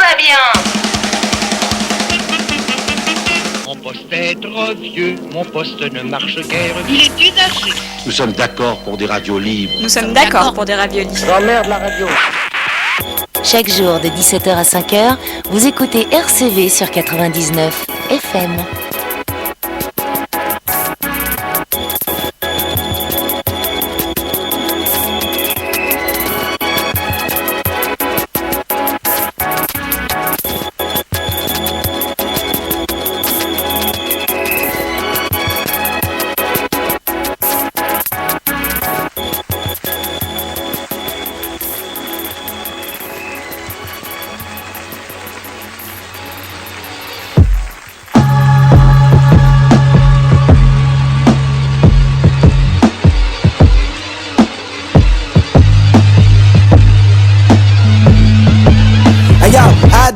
va bien. Mon poste est trop vieux, mon poste ne marche guère. Il est usagé. Nous sommes d'accord pour des radios libres. Nous sommes d'accord pour des raviolis. J'emmerde la radio. Chaque jour de 17h à 5h, vous écoutez RCV sur 99 FM.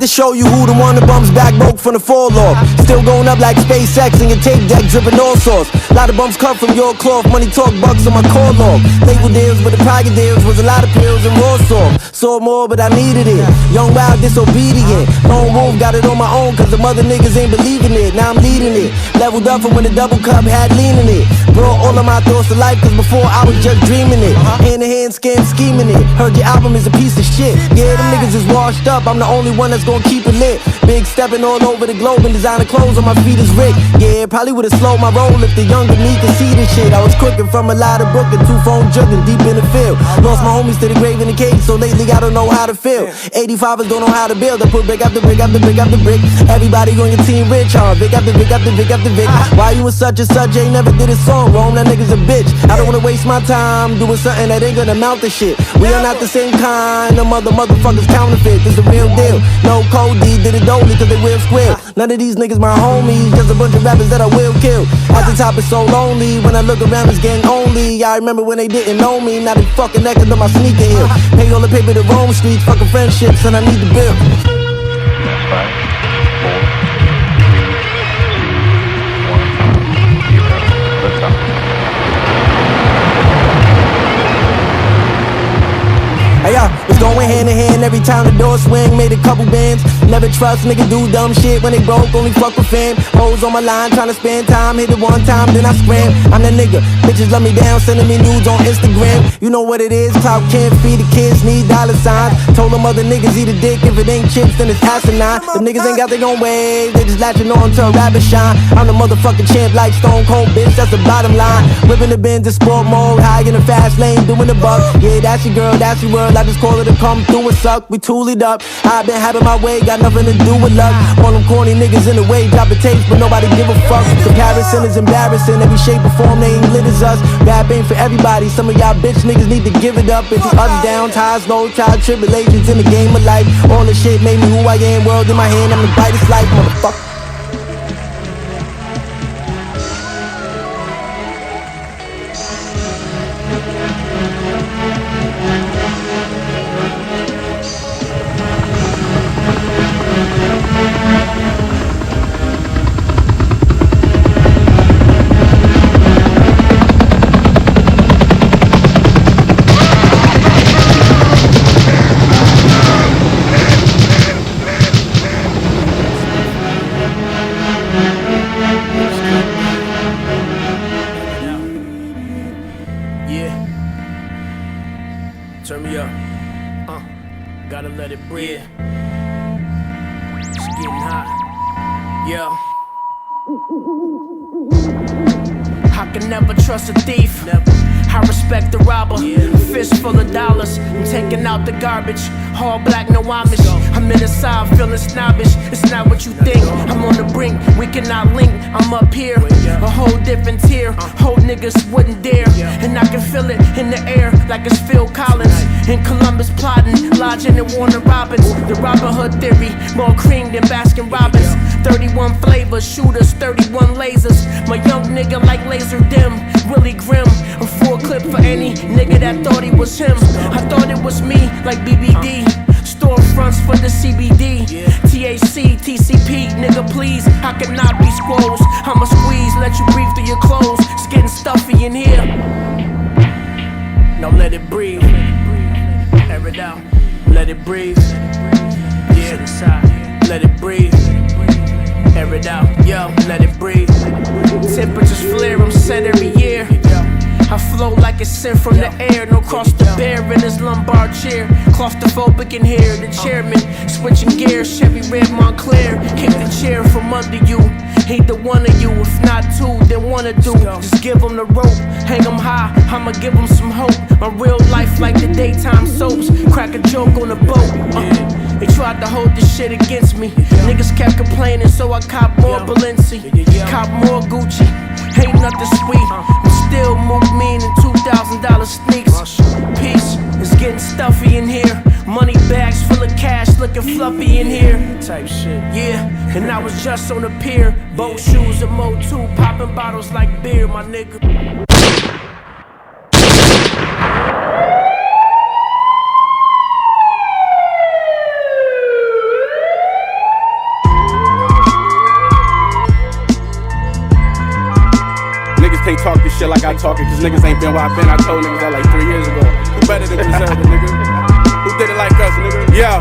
To show you who the one that bums back broke from the fall off. Still going up like SpaceX and your tape deck dripping all sauce. A lot of bumps come from your cloth, money talk bucks on my call log. Label deals with the private deals was a lot of pills and raw sauce. Saw more but I needed it. Young wild disobedient. Lone wolf got it on my own cause the mother niggas ain't believing it. Now I'm leading it. Leveled up from when the double cup had lean in it. Brought all of my thoughts to life cause before I was just dreaming it. Hand in hand scam scheming it. Heard your album is a piece of shit. Yeah, them niggas is washed up. I'm the only one that's gonna keep it lit. Big stepping all over the globe and designer clothes on my feet is Rick. Yeah, probably would've slowed my roll if the younger me could see this shit. I was cooking from a lot of brooking, 2-phone jugging deep in the field. Lost my homies to the grave in the cage, so lately I don't know how to feel. 85ers don't know how to build. I put brick after brick after brick after brick. Everybody on your team rich, huh? Vic after Vic after Vic after Vic. Why you was such and such? Ain't never did a song. Rome, that nigga's a bitch. I don't wanna waste my time doing something that ain't gonna amount to shit. We are not the same kind. No motherfuckers counterfeit. This the real deal. No Cody did it only cause they will squeal. None of these niggas my homies, just a bunch of rappers that I will kill. At the top it's so lonely, when I look around it's gang only. I remember when they didn't know me, now they fucking naked on my sneaker heel. Pay all the paper to roam streets, fucking friendships, and I need the bill. 5, 4, 3, 2, 1, lift off. Hey yo, it's going hand in hand every time the door swing. Made a couple bands. Never trust niggas do dumb shit when they broke. Only fuck with fam. Hoes on my line trying to spend time. Hit it one time, then I scram. I'm that nigga. Bitches love me down, sending me nudes on Instagram. You know what it is. Clout can't feed the kids, need dollar signs. Told them other niggas eat a dick. If it ain't chips, then it's asinine. Them niggas ain't got their own way. They just latching on to a rabbit shine. I'm the motherfucking champ like Stone Cold, bitch. That's the bottom line. Whipping the Benz in sport mode. High in the fast lane, doing the buck. Yeah, that's your girl, that's your world. I just call her to come through and suck. We tooled up. I've been having my way, got nothing to do with luck. All them corny niggas in the way, dropping tapes, but nobody give a fuck. Comparison is embarrassing. Every shape or form, they ain't lit as us. Rap ain't for everybody. Some of y'all bitch niggas need to give it up. It's ups, downs, highs, lows, trials, tribulations in the game of life. All this shit made me who I am. World in my hand, I'm the brightest light, motherfucker. Turn me up. Gotta let it breathe. It's getting hot. Yeah. I can never trust a thief. I respect the robber. Fist full of dollars. I'm taking out the garbage. All black, no Amish. I'm inside feeling snobbish. It's not what you think. I'm on the brink. We cannot link. I'm up here. A whole different tier. Whole niggas wouldn't dare. And I can feel it in the air like it's Phil Collins. In Columbus plotting. Lodging in Warner Robins. The Robin Hood theory. More cream than Baskin Robbins. 31 flavors. Shooters. 31 lasers. My young nigga like Laser Dim. Willie Grimm. I'm full clip for any nigga that thought he was him. I thought it was me, like BBD. Storefronts for the CBD. THC, TCP, nigga please. I cannot be squoze. I'ma squeeze, let you breathe through your clothes. It's getting stuffy in here. Now let it breathe. Air it out. Let it breathe. Yeah. Let it breathe. Air it out, yo, let it breathe. Temperatures flare, I'm set every year. I flow like it's sent from the air. No cross to bear in his lumbar chair. Claustrophobic in here, the chairman switching gears. Chevy red Montclair, kick the chair from under you. Either one of you, if not two, then one or do. Just give them the rope, hang them high, I'ma give them some hope. My real life like the daytime soaps. Crack a joke on the boat. They tried to hold this shit against me. Niggas kept complaining, so I cop more Balenci, cop more Gucci. Ain't nothing sweet, but still move mean in $2,000 sneaks. Peace, it's getting stuffy in here. Money bags full of cash, looking fluffy in here. Type shit, yeah. And I was just on the pier, boat shoes and Mo2, popping bottles like beer, my nigga. Can't talk this shit like I talk it, cause niggas ain't been where I been. I told niggas that like 3 years ago. Who better than Griselda, nigga? Who did it like us, nigga? Yeah.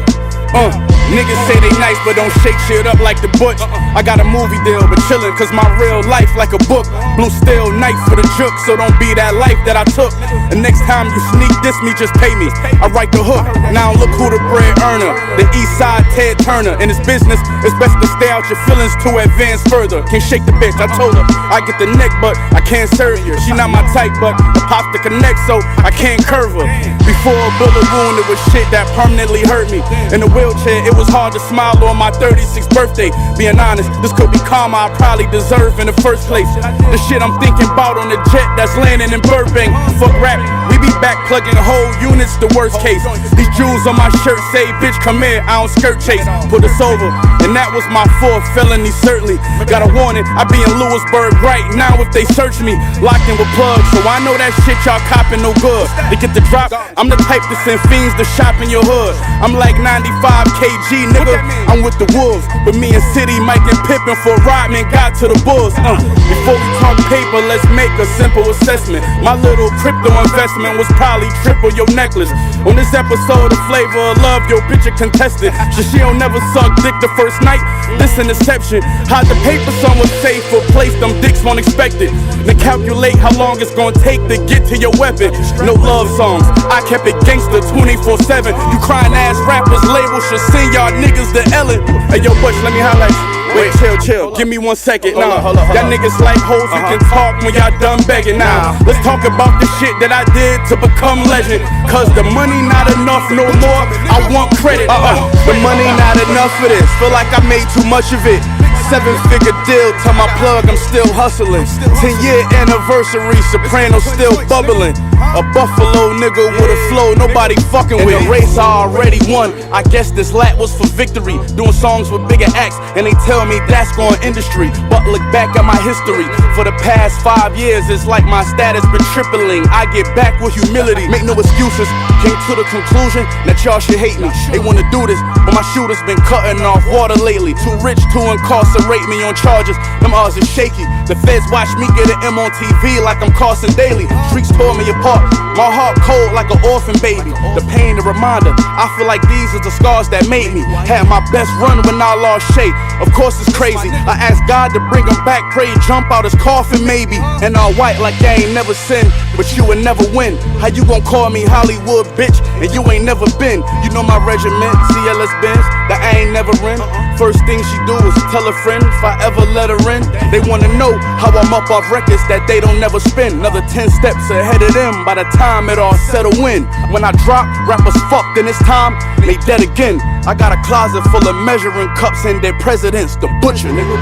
Niggas say they nice, but don't shake shit up like the Butch. I got a movie deal, but chillin', cause my real life like a book. Blue steel knife for the jook, so don't be that life that I took. And next time you sneak diss me, just pay me. I write the hook, now look who the bread earner. The east side Ted Turner. In this business, it's best to stay out your feelings to advance further. Can't shake the bitch, I told her I get the neck, but I can't serve her. She not my type, but I pop the connect, so I can't curve her. Before a bullet wound, it was shit that permanently hurt me. In the wheelchair, it was hard to smile on my 36th birthday. Being honest, this could be karma I probably deserve in the first place. The shit I'm thinking about on the jet that's landing in Burbank. Fuck rap, we be back plugging whole units, the worst case. These jewels on my shirt say, bitch come here, I don't skirt chase. Put us over, and that was my fourth felony certainly. Got a warning, I be in Lewisburg right now if they search me. Locked in with plugs, so I know that shit y'all copping no good. To get the drop, I'm the type to send fiends to shop in your hood. I'm like 95 kg, nigga, I'm with the wolves. But me and City, Mike and Pippin for Rodman got to the Bulls. Before we talk paper, let's make a simple assessment. My little crypto investment was probably triple your necklace. On this episode of Flavor of Love, your bitch a contestant. So she don't never suck dick the first night. This an exception. Hide the paper, someone safe for place them dicks won't expect it. Then calculate how long it's gonna take to get to your weapon. No love songs, I kept it gangster 24/7. You crying ass rappers, labels should send y'all niggas to Ellen. Hey yo, Butch, let me highlight. Wait, chill, give me 1 second now. Y'all niggas like hoes who can talk when y'all done begging now. Let's talk about the shit that I did to become legend. Cause the money not enough no more, I want credit. The money not enough for this, feel like I made too much of it. 7-figure deal, tell my plug I'm still hustling. 10-year anniversary, Soprano still bubbling. A Buffalo nigga with a flow nobody fucking with. In the race I already won, I guess this lap was for victory. Doing songs with bigger acts, and they tell me that's going industry. But look back at my history, for the past 5 years it's like my status been tripling. I get back with humility, make no excuses. Came to the conclusion that y'all should hate me. They wanna do this, but my shooter's been cutting off water lately. Too rich to incarcerate me on charges, them odds are shaky. The feds watch me get an M on TV like I'm Carson Daly. Streets tore me apart, my heart cold like an orphan baby. The pain, the reminder, I feel like these are the scars that made me. Had my best run when I lost Shay. Of course it's crazy, I asked God to bring him back, pray jump out his coffin maybe. And all white like I ain't never sinned, but you would never win. How you gon' call me Hollywood bitch, and you ain't never been? You know my regiment, CLS Benz, that I ain't never in. First thing she do is tell a friend if I ever let her in. They wanna know how I'm up off records that they don't never spin. Another 10 steps ahead of them by the time it all settle in. When I drop, rappers fucked and it's time, they dead again. I got a closet full of measuring cups and their presidents, the butcher, nigga.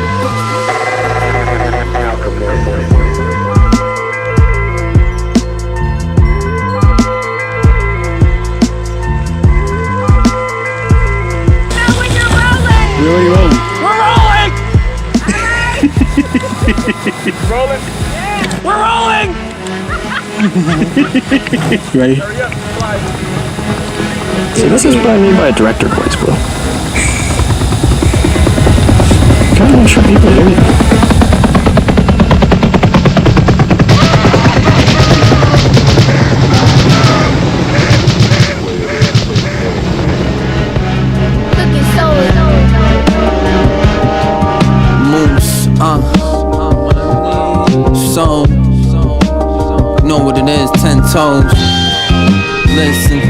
We're already rolling. We're rolling! Rolling? We're rolling! You ready? See, this is what I mean by a director voice, bro. Kinda want to show people everything. Looking so years, 10 toes. Listen,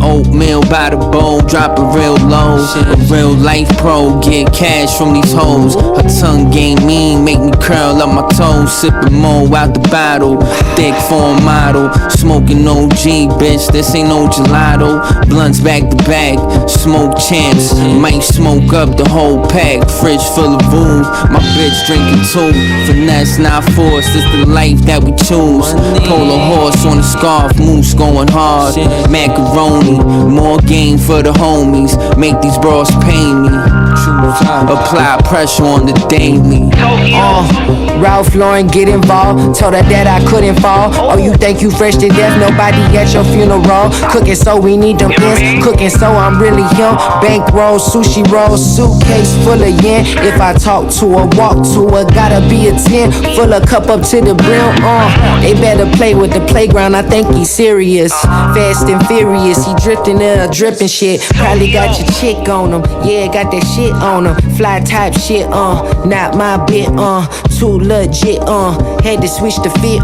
oatmeal by the bowl, drop it real low. A real life pro, get cash from these hoes. Her tongue game mean, make me curl up my toes. Sippin' mo out the bottle, thick form model. Smoking OG, bitch, this ain't no gelato. Blunts back to back, smoke champs. Might smoke up the whole pack. Fridge full of booze, my bitch drinking too. Finesse not forced, it's the life that we choose. Polar horse on a scarf, moose going hard. Macaroni, more game for the homies. Make these bros pay me. Apply pressure on the daily. Ralph Lauren get involved. Told her that I couldn't fall. Oh, you think you fresh to death? Nobody at your funeral. Cooking so we need them ends. Cooking so I'm really young. Bankroll, sushi roll, suitcase full of yen. If I talk to her, walk to her, gotta be a 10. Full of cup up to the brim. They better play with the playground. I think he's serious. Fast and furious. He drifting in a dripping shit. Probably got your chick on him. Yeah, got that shit on him. Fly type shit, not my bit, too legit, had to switch the fit,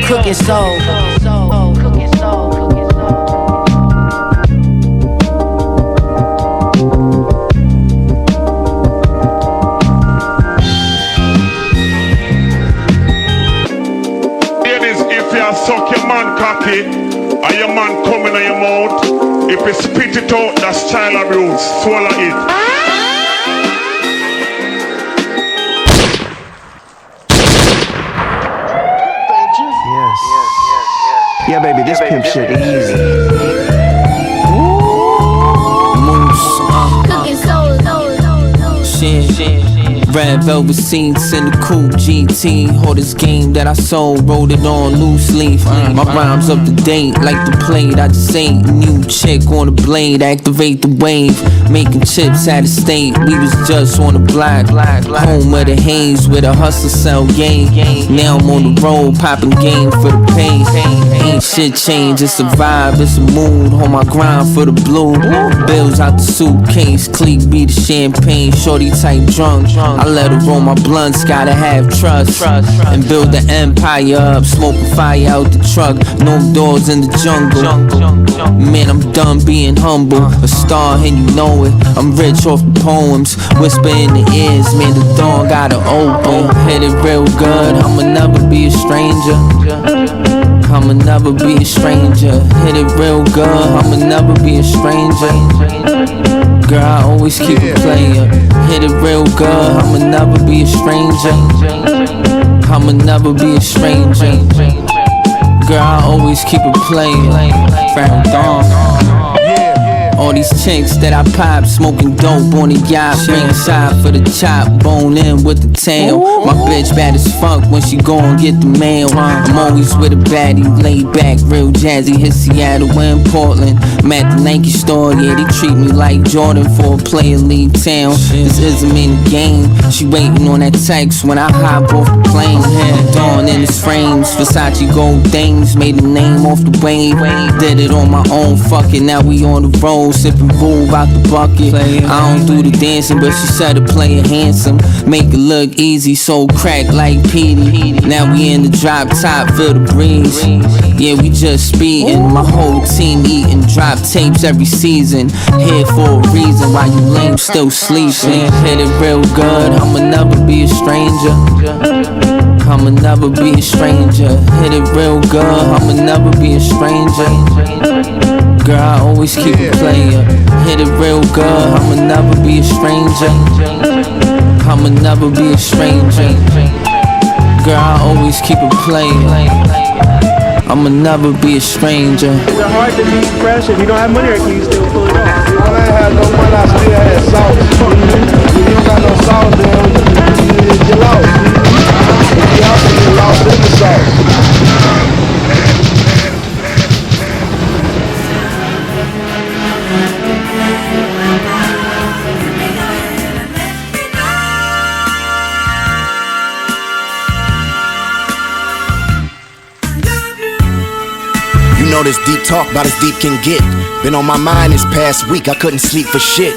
cooking soul. Ladies, if you suck your man cocky, and your man coming on your mouth, if you spit it out, that's child abuse. Swallow it. Yeah, baby, this pimp shit easy. Moose, shit. Red velvet seats in the coupe GT. Hardest game that I sold, wrote it on loose leaf. My rhymes up to date like the plate. I just ain't new chick on the blade. Activate the wave, making chips out of state. We was just on the block, home of the haze with a hustle cell game. Now I'm on the road, popping game for the pain. Ain't shit change, it's a vibe, it's a mood. On my grind for the blue. Bills out the suitcase, clique be the champagne. Shorty type drunk, I let her roll my blunts, gotta have trust. And build the empire up, smoking fire out the truck. No doors in the jungle. Man, I'm done being humble. A star and you know it. I'm rich off the poems. Whisper in the ears, man, the door gotta open. Hit it real good, I'ma never be a stranger. I'ma never be a stranger. Hit it real good, I'ma never be a stranger. Girl, I always keep it playing. Hit it real good, I'ma never be a stranger. I'ma never be a stranger. Girl, I always keep it playing. Found dawn. All these chicks that I pop, smoking dope on the yacht. Ringside for the chop, bone in with the tail. My bitch bad as fuck when she go and get the mail. I'm always with a baddie, laid back, real jazzy. Hit Seattle and Portland. I'm at the Nike store, yeah, they treat me like Jordan for a player league town. This isn't in the game. She waiting on that text when I hop off the plane. Dawn in his frames, Versace gold things. Made a name off the wave. Did it on my own, fuck it, now we on the road. Sippin' Vouv out the bucket. I don't do the dancing, but she said to play it handsome. Make it look easy, so crack like Petey. Now we in the drop top, feel the breeze. Yeah, we just speedin'. My whole team eatin'. Drop tapes every season. Here for a reason, while you lame still sleepin'. Hit it real good, I'ma never be a stranger. I'ma never be a stranger. Hit it real good, I'ma never be a stranger. Girl, I always keep it playing. Hit it real good, I'ma never be a stranger. I'ma never be a stranger. Girl, I always keep it playing. I'ma never be a stranger. Is it hard to be fresh if you don't have money, or can you still pull it off? When I ain't had no money, I still had sauce. If you don't got no sauce, then you lost. If you also get lost in the sauce. You know this deep talk about as deep can get. Been on my mind this past week, I couldn't sleep for shit.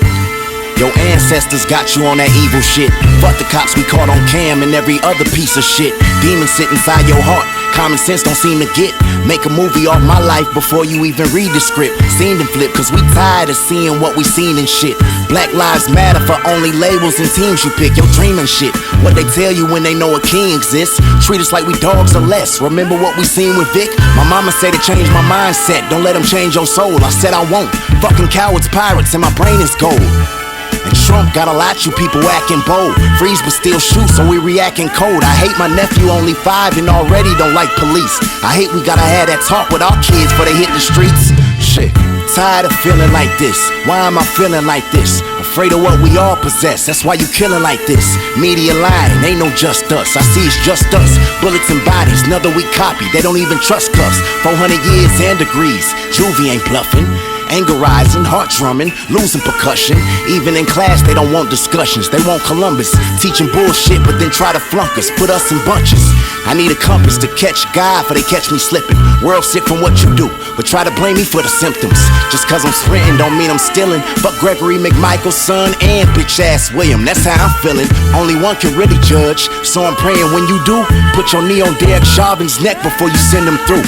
Your ancestors got you on that evil shit. Fuck the cops we caught on cam and every other piece of shit. Demons sit inside your heart, common sense don't seem to get. Make a movie off my life before you even read the script. Seen them flip, cause we tired of seeing what we seen and shit. Black lives matter for only labels and teams you pick. Your dream and shit, what they tell you when they know a king exists. Treat us like we dogs or less. Remember what we seen with Vic? My mama said to change my mindset. Don't let them change your soul. I said I won't. Fucking cowards, pirates, and my brain is gold. And Trump got a lot you people acting bold. Freeze but still shoot, so we reacting cold. I hate my nephew only 5 and already don't like police. I hate we gotta have that talk with our kids before they hit the streets. Shit, tired of feeling like this. Why am I feeling like this? Afraid of what we all possess, that's why you killing like this. Media lying, ain't no just us. I see it's just us, bullets and bodies, another weak copy. They don't even trust cuffs, 400 years and degrees. Juvie ain't bluffing. Anger rising, heart drumming, losing percussion. Even in class, they don't want discussions. They want Columbus, teaching bullshit, but then try to flunk us, put us in bunches. I need a compass to catch God, for they catch me slipping. World sick from what you do, but try to blame me for the symptoms. Just cause I'm sprinting don't mean I'm stealing. Fuck Gregory McMichael's son and bitch ass William. That's how I'm feeling. Only one can really judge. So I'm praying when you do, put your knee on Derek Chauvin's neck before you send him through.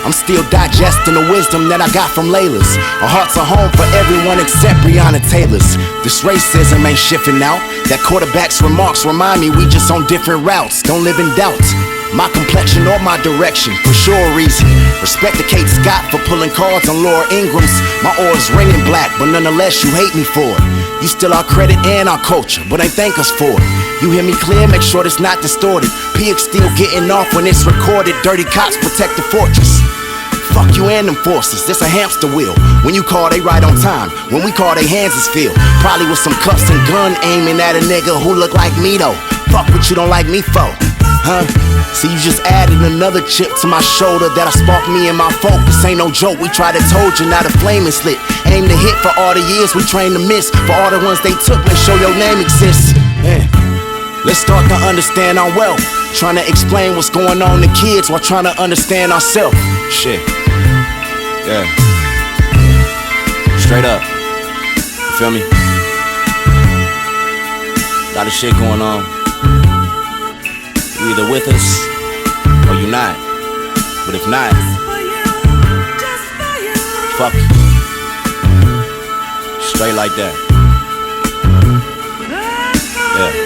I'm still digesting the wisdom that I got from Layla's. Our hearts are home for everyone except Breonna Taylor's. This racism ain't shifting out. That quarterback's remarks remind me we just on different routes. Don't live in doubt. My complexion or my direction, for sure reason. Respect to Kate Scott for pulling cards on Laura Ingram's. My oil's ringing black, but nonetheless you hate me for it. You still our credit and our culture, but ain't thank us for it. You hear me clear, make sure it's not distorted. PX still getting off when it's recorded. Dirty cops protect the fortress. Fuck you and them forces, this a hamster wheel. When you call, they right on time. When we call, they hands is filled. Probably with some cuffs and gun aiming at a nigga who look like me though. Fuck what you don't like me for, huh? See, you just added another chip to my shoulder that'll spark me and my folk. This ain't no joke, we tried to told you, now the flame is lit. Aim to hit for all the years we trained to miss. For all the ones they took, make sure your name exists. Yeah. Let's start to understand our wealth. Trying to explain what's going on to kids while trying to understand ourselves. Shit. Yeah. Straight up. You feel me? Lot of shit going on. You either with us or you not. But if not, fuck you. Straight like that. Yeah.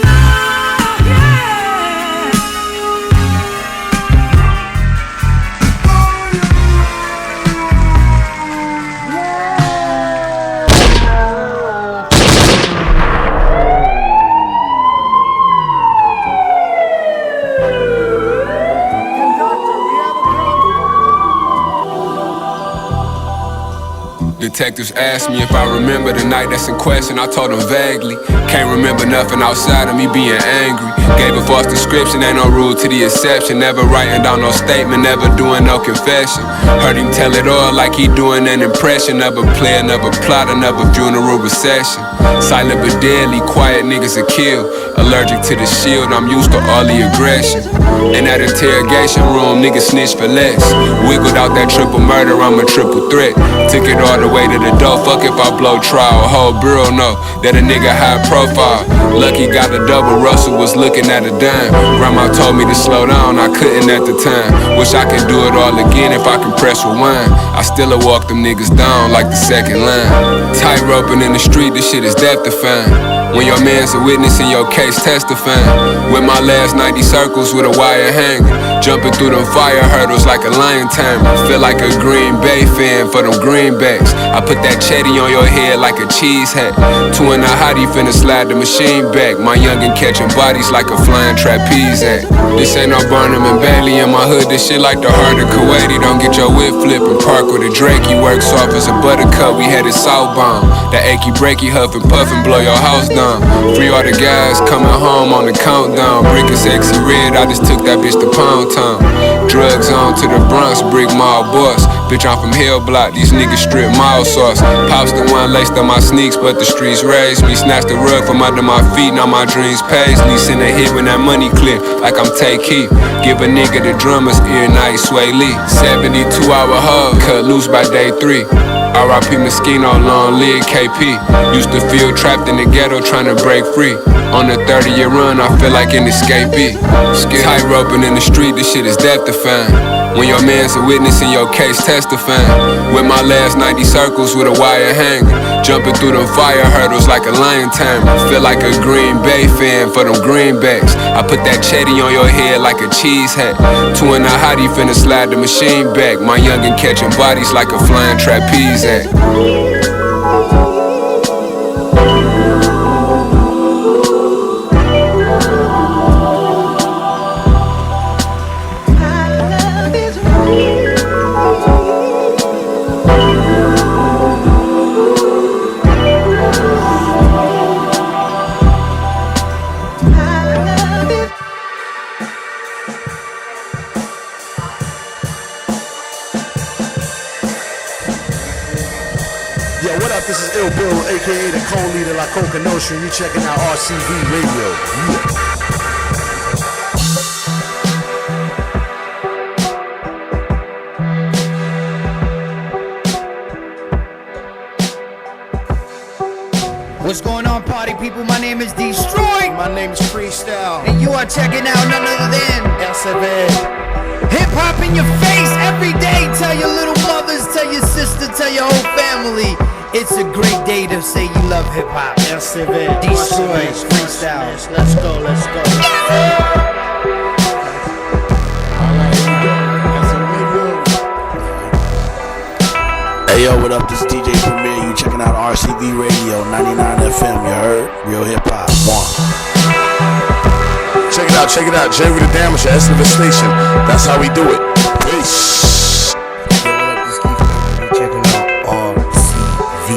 Detectives asked me if I remember the night that's in question. I told them vaguely. Can't remember nothing outside of me being angry. Gave a false description, ain't no rule to the exception. Never writing down no statement, never doing no confession. Heard him tell it all like he doing an impression. Never play, never plot, another funeral recession. Silent but deadly, quiet niggas are killed. Allergic to the shield, I'm used to all the aggression. In that interrogation room, niggas snitch for less. Wiggled out that triple murder, I'm a triple threat. Took it all the way to the door, fuck if I blow trial. Whole bureau know that a nigga high profile. Lucky got a double, Russell was looking at a dime. Grandma told me to slow down, I couldn't at the time. Wish I could do it all again if I could press rewind. I still walk them niggas down like the second line. Tight roping in the street, this shit is death defying. When your man's a witness in your case testifying. With my last 90 circles with a wire hanger. Jumping through them fire hurdles like a lion tamer. Feel like a Green Bay fan for them greenbacks. I put that chetty on your head like a cheese hat. Two in a hottie finna slide the machine back. My youngin' catching bodies like a flying trapeze act. This ain't no Barnum and Bailey in my hood. This shit like the heart of Kuwaiti. Don't get your whip flippin'. Park with a Drake. He works off as a buttercup. We had it southbound. That achy breaky huff and puff and blow your house down. Free all the guys coming home on the countdown. Brick and sexy red. I just took that bitch to Pound Town. Drugs on on to the Bronx, brick mall bus. Bitch, I'm from Hill Block, these niggas strip mall sauce. Pops the one laced on my sneaks, but the streets raised me. Snatched the rug from under my feet, now my dreams paisley. Send a hit when that money clip, like I'm Take Keith. Give a nigga the drummer's ear, night Sway Lee. 72-hour hug, cut loose by day 3. R.I.P. Moschino, long live KP. Used to feel trapped in the ghetto, trying to break free. On the 30-year run, I feel like an escapee. Tight roping in the street, this shit is death-defying. When your man's a witness in your case testifying. With my last 90 circles with a wire hanger. Jumping through them fire hurdles like a lion tamer. Feel like a Green Bay fan for them greenbacks. I put that chetty on your head like a cheese hat. Two in a hottie finna slide the machine back. My youngin' catching bodies like a flying trapeze act. AKA the co-leader La Coca Nostra, you checking out RCV Radio. Yeah. What's going on, party people? My name is Destroy. My name is Freestyle. And you are checking out none other than RCV. Hip hop in your face every day. Tell your little mothers, tell your sister, tell your whole family. It's a great day to say you love hip hop. RCV. Destroy. Freestyle. Let's go, let's go. Hey yo, what up? This is DJ Premier. You checking out RCV Radio 99 FM. You heard? Real hip hop. Check it out. Jerry the Damager, SNV Station. That's how we do it. Peace. Yo, what up? This is Keith. You checking out RCV.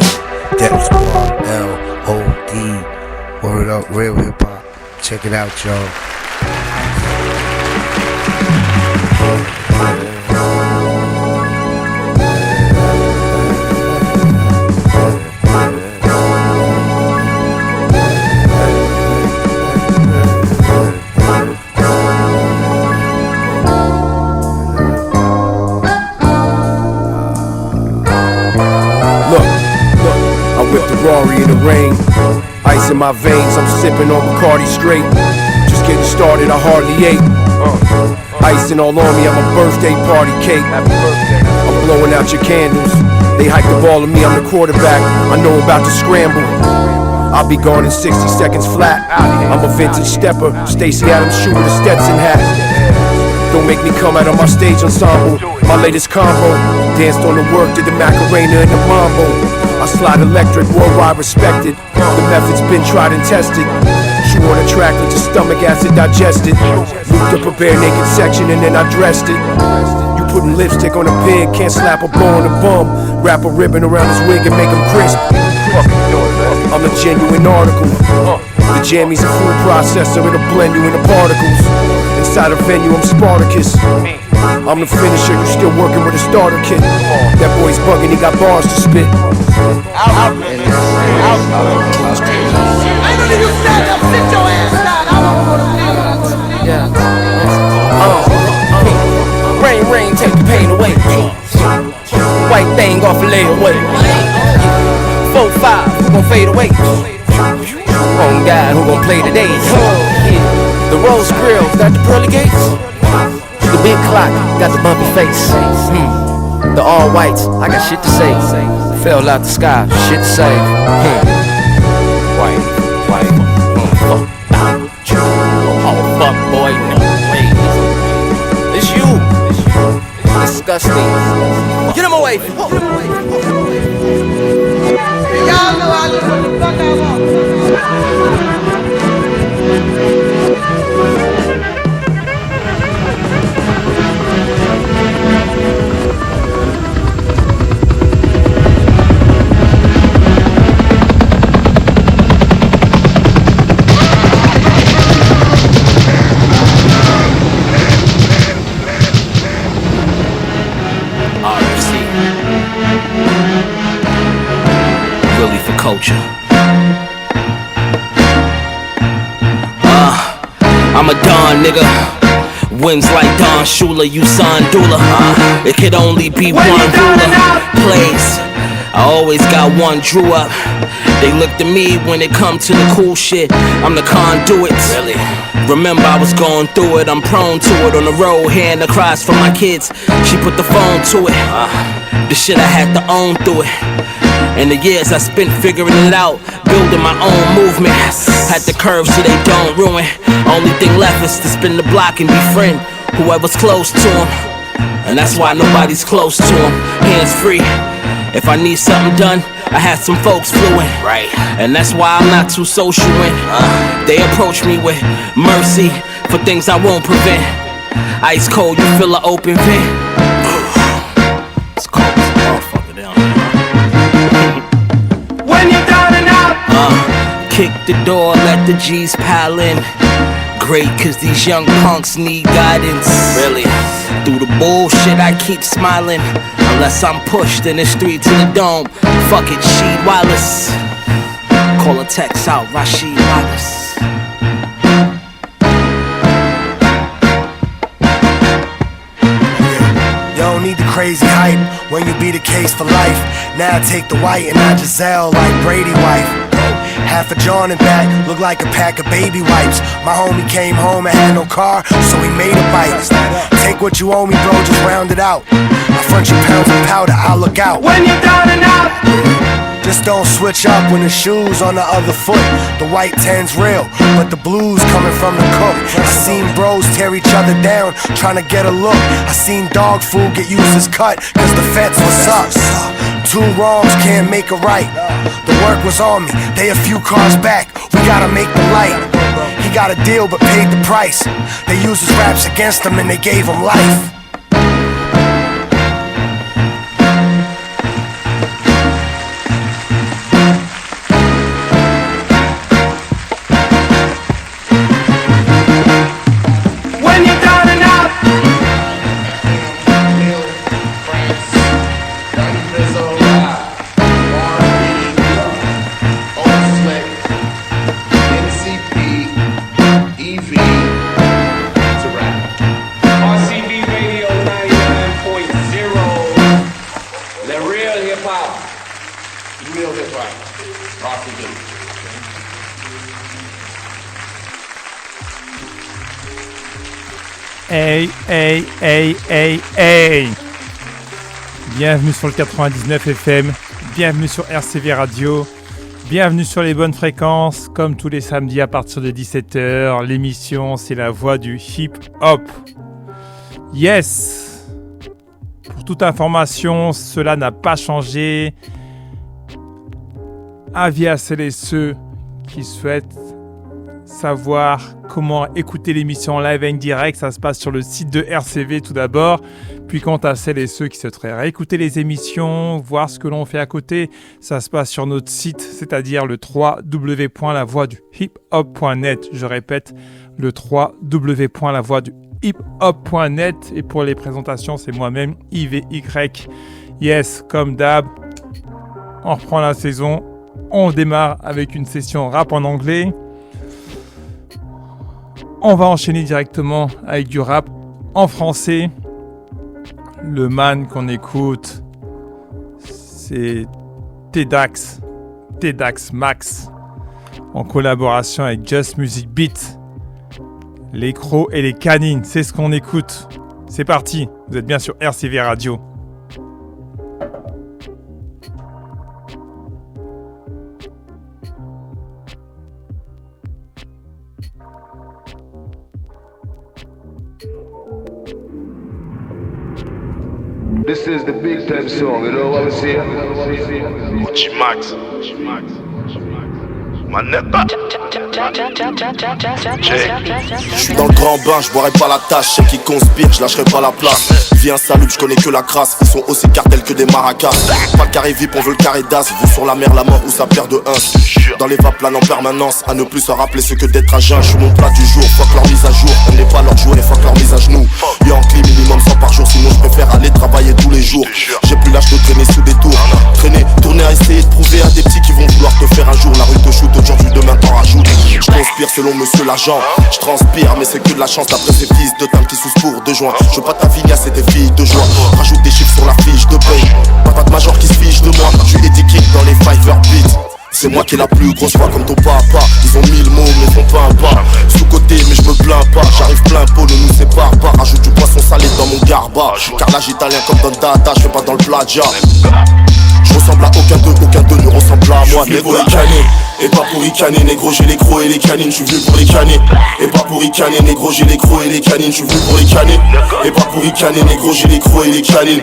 Death Squad LOD. Word up, real hip hop. Check it out, y'all. Rory in the rain, ice in my veins, I'm sipping on Bacardi straight. Just getting started, I hardly ate. Icing all on me, I'm a birthday party cake. I'm blowing out your candles. They hike the ball of me, I'm the quarterback. I know about to scramble. I'll be gone in 60 seconds flat. I'm a vintage stepper, Stacey Adams shoe with a Stetson hat. Don't make me come out of my stage ensemble. My latest combo, danced on the work, did the Macarena and the Mambo. I slide electric, worldwide respected. The method's been tried and tested. Chew on a track, let your stomach acid digest it. Looped up a bare naked section and then I dressed it. You putting lipstick on a pig, can't slap a bow on a bum. Wrap a ribbon around his wig and make him crisp. I'm a genuine article. The jammy's a food processor, it'll blend you into particles. Inside a venue, I'm Spartacus. I'm the finisher, you still working with a starter kit. That boy's bugging, he got bars to spit. I don't need you stand up, sit your ass down. I don't want to Rain, rain, take the pain away. White thing off a lay away. 4-5, who gon' fade away? On God, who gon' play today? The rose grill, got the pearly gates. The big clock, got the bumpy face. The all whites, I got shit to say. Fell out the sky, shit to say. White, fuck. Oh fuck, boy, no way. It's you. Disgusting. Get him away. Y'all know I just what the fuck I MC. Really for culture. I'm a Don nigga. Wins like Don Shula, you son Dula. It could only be one ruler. Plays. I always got one drew up. They looked at me when it come to the cool shit. I'm the conduit. Really? Remember I was going through it. I'm prone to it on the road, hearing the cries from my kids. She put the phone to it. The shit I had to own through it. And the years I spent figuring it out, building my own movement. Had the curves so they don't ruin. Only thing left is to spin the block and befriend whoever's close to him. And that's why nobody's close to him. Hands free. If I need something done, I had some folks fluent. Right. And that's why I'm not too social when they approach me with mercy for things I won't prevent. Ice cold, you feel an open vent. It's cold as a motherfucker down here. When you're down and out. Kick the door, let the G's pile in. Great, cause these young punks need guidance. Really? Through the bullshit I keep smiling. Unless I'm pushed in the street to the dome. Fuck it, Sheed Wallace. Call a text out, Rasheed Wallace. You don't need the crazy hype when you be the case for life. Now I take the white and I Giselle like Brady wife. Half a John and back, look like a pack of baby wipes. My homie came home and had no car, so he made a bite. Take what you owe me, bro, just round it out. I front you pounds of powder, I'll look out. When you're down and out. Just don't switch up when the shoe's on the other foot. The white 10's real, but the blue's coming from the cook. I seen bros tear each other down, trying to get a look. I seen dog food get used as cut, cause the feds was up. Two wrongs can't make a right. The work was on me, they a few cars back. We gotta make the light. He got a deal but paid the price. They used his raps against him and they gave him life. Hey, hey, hey, hey, hey. Bienvenue sur le 99 FM, bienvenue sur RCV Radio, bienvenue sur les bonnes fréquences, comme tous les samedis à partir de 17h. L'émission, c'est la voix du hip-hop. Yes. Pour toute information, cela n'a pas changé. Avis à celles et ceux qui souhaitent savoir comment écouter l'émission en live et en direct, ça se passe sur le site de RCV tout d'abord. Puis quant à celles et ceux qui souhaiteraient réécouter les émissions, voir ce que l'on fait à côté, ça se passe sur notre site, c'est-à-dire le www.lavoixduhiphop.net. Je répète, le www.lavoixduhiphop.net. Et pour les présentations, c'est moi-même, YVY. Yes, comme d'hab, on reprend la saison. On démarre avec une session rap en anglais. On va enchaîner directement avec du rap en français. Le man qu'on écoute, c'est T-Dax Max, en collaboration avec Just Music Beat. Les crocs et les canines, c'est ce qu'on écoute. C'est parti, vous êtes bien sur RCV Radio. This is the big time song, you know what I'm saying? G-Max. J'suis dans le grand bain, j'boirai pas la tâche. Ceux qui conspirent, j'lâcherai pas la place. Viens salut, j'connais que la crasse. Ils sont aussi cartels que des maracas. Pas le carré VIP, on veut le carré d'as. Vu sur la mer, la mort ou sa paire de 1. Dans les vapes plane en permanence. À ne plus se rappeler ce que d'être à jeun. J'suis mon plat du jour, fuck leur mise à jour. On n'est pas leur jouer, fuck leur mise à genoux. Yankee minimum 100 par jour. Sinon j'préfère aller travailler tous les jours. jours. J'ai plus l'âge de traîner sous des tours. Traîner, tourner à essayer de prouver à des petits qui vont vouloir te faire un jour. La rue te shoot aujourd'hui, demain t'en rajoute. Je conspire selon monsieur l'agent. Je transpire mais c'est que de la chance d'après ces fils de teint qui sous pour 2 juin. Je veux pas ta vigna, c'est des filles de joie. Rajoute des chiffres sur la fiche de paye. Pas de major qui se fiche de moi. Je suis Eddie King dans les Fiverr Beats. C'est moi qui ai la plus grosse voix comme ton papa. Ils ont 1000 mots mais font pas un pas. Sous-côté mais je me plains pas. J'arrive plein pot, ne nous sépare pas. Rajoute du poisson salé dans mon garba. Carrelage italien comme Don Dada, je fais pas dans le plagiat. Je ressemble à aucun d'eux ne ressemble à moi. Négro ricaner, et pas pour ricaner. Négro j'ai les crocs et les canines, je suis venu pour les canner. Et pas pour ricaner, négro j'ai les crocs et les canines, je suis venu pour les canner. Et pas pour ricaner, négro j'ai les crocs et les canines.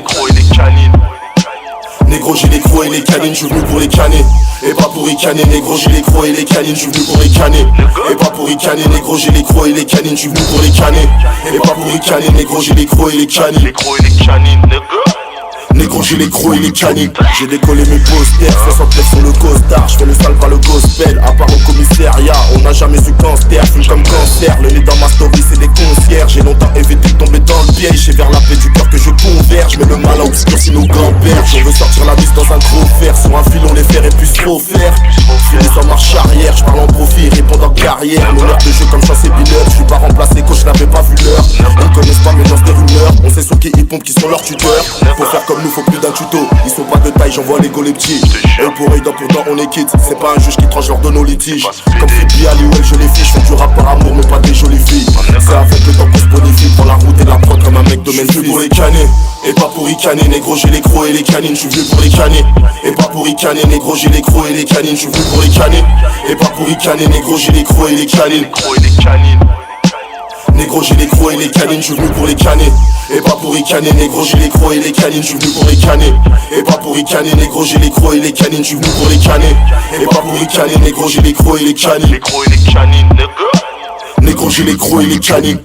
Négro j'ai les crocs et les canines, je suis venu pour les canner. Et pas pour ricaner, négro j'ai les crocs et les canines, je suis venu pour les canner. Et pas pour ricaner, négro j'ai les crocs et les canines, je suis venu pour les canner. Et pas pour ricaner, négro j'ai les crocs et les canines. Négro j'ai les crocs et les canines. J'ai décollé mes posters, 69 sur le costard. J'fais le sale par le gospel, à part au commissariat. On n'a jamais eu cancer, fume comme cancer. Le nez dans ma story c'est des concierges. J'ai longtemps évité de tomber dans le piège. J'ai vers la paix du cœur que je converge. Mais le mal obscurcit nos grands-pères. On veut sortir la vis dans un gros fer. Sur un filon les fers et puis trop faire. Finis en marche arrière, j'parle en profit, répondant en carrière. L'honneur de jeu comme Chance et Biller. J'suis pas remplacé quand je n'avais pas vu l'heure. Ils ne connaissent pas mais lancent des rumeurs. On sait sur qui ils pompent, qui sont leurs tuteurs. Pour faire comme nous faut plus d'un tuto. Ils sont pas de taille, j'envoie les go les petits. Œil pour œil, dent pour dent, on est quitte. C'est pas un juge qui tranche lors de nos litiges. Comme Fibi, Ali ou El, je les fiche. Font du rap par amour mais pas des jolies filles. C'est avec le temps qu'on se bonifie. Prends la route et la prod comme un mec de Memphis. Pour les canner, et pas pour ricaner. Négro j'ai les crocs et les canines, je suis venu pour les canner. Et pas pour ricaner, négro j'ai les crocs et les canines, je suis venu pour les canner. Et pas pour ricaner, négro j'ai les crocs et les canines. Négro j'ai les crocs et les canines, je suis venu pour les canner. Et pas pour ricaner, négro j'ai les crocs et les canines, je suis venu pour les canner. Et pas pour ricaner, négro j'ai les crocs et les canines, je suis venu pour les canner. Et pas pour ricaner, négro j'ai les crocs et les canines. Négro j'ai les crocs et les canines.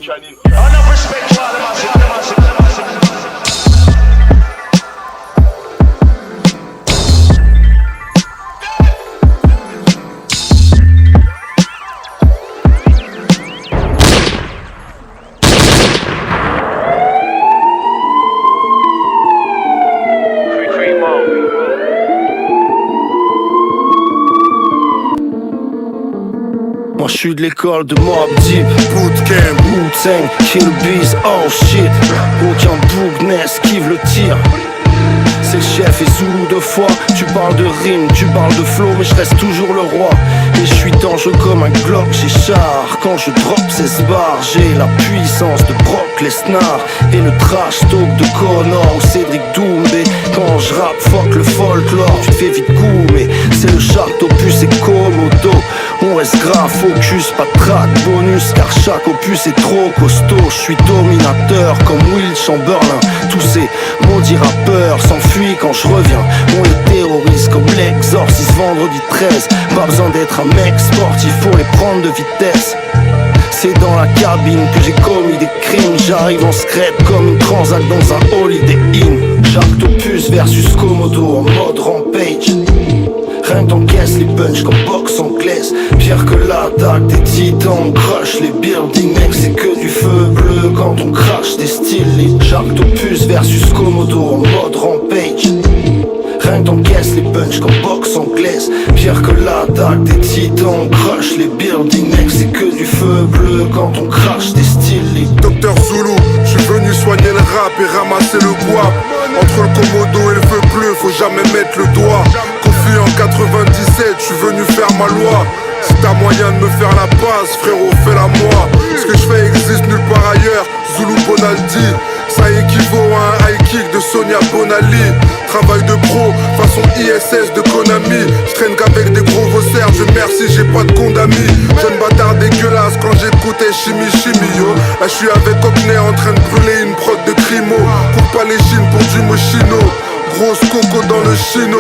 Moi je suis de l'école de Mobb Deep, Bootcamp, Wu-Tang, Kill Bees, oh shit. Aucun bougnes esquive le tir. C'est le chef et Zulu de foi. Tu parles de rime, tu parles de flow, mais je reste toujours le roi. Et je suis dangereux comme un Glock, j'ai char. Quand je drop 16 barres, j'ai la puissance de Brock Lesnar et le trash talk de Connor ou Cédric Doumbé. Quand je rappe, fuck le folklore, tu te fais vite goumer. C'est le chart opus et Komodo. On reste grave focus, pas de track bonus, car chaque opus est trop costaud. Je suis dominateur comme Will Chamberlain. Tous ces maudits rappeurs s'enfuient quand je reviens. On les terrorise comme l'exorciste vendredi 13. Pas besoin d'être un mec sportif, faut les prendre de vitesse. C'est dans la cabine que j'ai commis des crimes. J'arrive en secret comme une transac dans un Holiday Inn. J'Arctopus versus Komodo en mode rampage. Rien que t'encaisses les punchs comme boxe anglaise. Pire que l'attaque des titans, crush les buildings, mec, c'est que du feu bleu quand on crache des styles. J'Arctopus versus Komodo en mode rampage. Rien que t'encaisses les punchs comme boxe anglaise. Pire que l'attaque des titans, crush les buildings, mec, c'est que du feu bleu quand on crache des styles. Docteur Zulu, je suis venu soigner le rap et ramasser le guap. Entre le Komodo et le feu bleu, faut jamais mettre le doigt. Confus en 97, je suis venu faire ma loi. Si t'as moyen de me faire la passe, frérot, fais-la moi. Ce que je fais existe nulle part ailleurs. Zulu Bonaldi, ça équivaut à un high kick de Sonia Bonali. Travail de pro, façon ISS de Konami. Je traîne qu'avec des gros vaussaires, Dieu merci, j'ai pas de condamné. Jeune bâtard dégueulasse quand j'écoutais Chimie Chimio. Là je suis avec Cockney en train de brûler une prod de Crimo. Coupe pas les chines pour du mochino. Grosse coco dans le chino.